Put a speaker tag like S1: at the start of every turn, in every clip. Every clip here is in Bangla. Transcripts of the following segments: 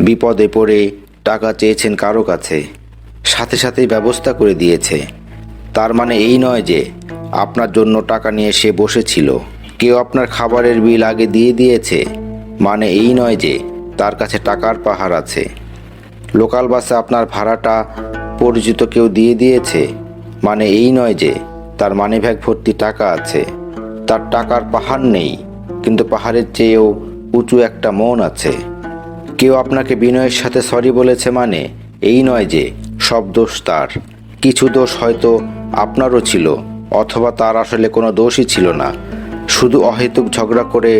S1: বিপদে পড়ে টাকা চেয়েছেন কারো কাছে, সাথে সাথেই ব্যবস্থা করে দিয়েছে। তার মানে এই নয় যে আপনার জন্য টাকা নিয়ে সে বসেছিল। কেউ আপনার খাবারের বিল আগে দিয়ে দিয়েছে, মানে এই নয় যে তার কাছে টাকার পাহাড় আছে। লোকাল বাসে আপনার ভাড়াটা পরিচিত কেউ দিয়ে দিয়েছে, মানে এই নয় যে তার মানিব্যাগ ভর্তি টাকা আছে। তার টাকার পাহাড় নেই, কিন্তু পাহাড়ের চেয়েও উঁচু একটা মন আছে। কেউ আপনাকে বিনয়ের সাথে সরি বলেছে, মানে এই নয় যে সব দোষ তার। কিছু দোষ হয়তো আপনারও ছিল, অথবা তার আসলে কোনো দোষই ছিল না। শুধু অহেতুক ঝগড়া করে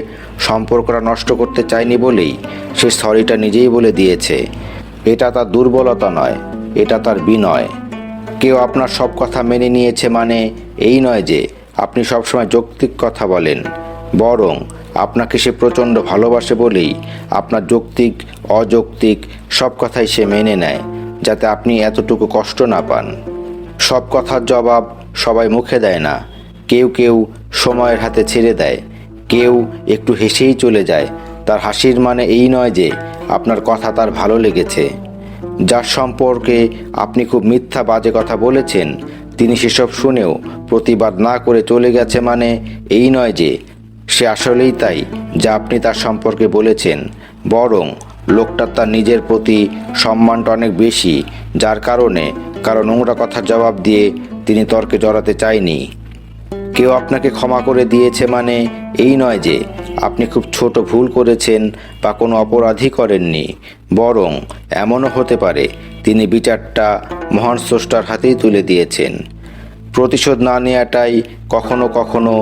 S1: সম্পর্কটা নষ্ট করতে চায়নি বলেই সে সরিটা নিজেই বলে দিয়েছে। এটা তার দুর্বলতা নয়, এটা তার বিনয়। কেউ আপনার সব কথা মেনে নিয়েছে, মানে এই নয় যে আপনি সবসময় যৌক্তিক কথা বলেন, বরং আপনাকে সে প্রচণ্ড ভালোবাসে বলেই আপনার যৌক্তিক অযৌক্তিক সব কথাই সে মেনে নেয়, যাতে আপনি এতটুকু কষ্ট না পান। সব কথার জবাব সবাই মুখে দেয় না। কেউ কেউ সময়ের হাতে ছেড়ে দেয়, কেউ একটু হেসেই চলে যায়। তার হাসির মানে এই নয় যে আপনার কথা তার ভালো লেগেছে। যার সম্পর্কে আপনি খুব মিথ্যা বাজে কথা বলেছেন, তিনি সেসব শুনেও প্রতিবাদ না করে চলে গেছে, মানে এই নয় যে সে আসলেই তাই যা আপনি তার সম্পর্কে বলেছেন, বরং লোকটার তার নিজের প্রতি সম্মানটা অনেক বেশি, যার কারণে কারো নোংরা কথার জবাব দিয়ে তিনি তর্কে জড়াতে চায়নি। কেউ আপনাকে ক্ষমা করে দিয়েছে, মানে এই নয় যে আপনি খুব ছোট ভুল করেছেন বা কোনো অপরাধী করেননি, বরং এমনও হতে পারে তিনি বিচারটা মহান স্রষ্টার হাতেই তুলে দিয়েছেন। প্রতিশোধ না নেওয়াটাই কখনো কখনো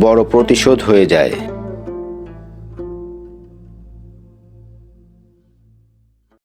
S1: বড় প্রতিশোধ হয়ে যায়।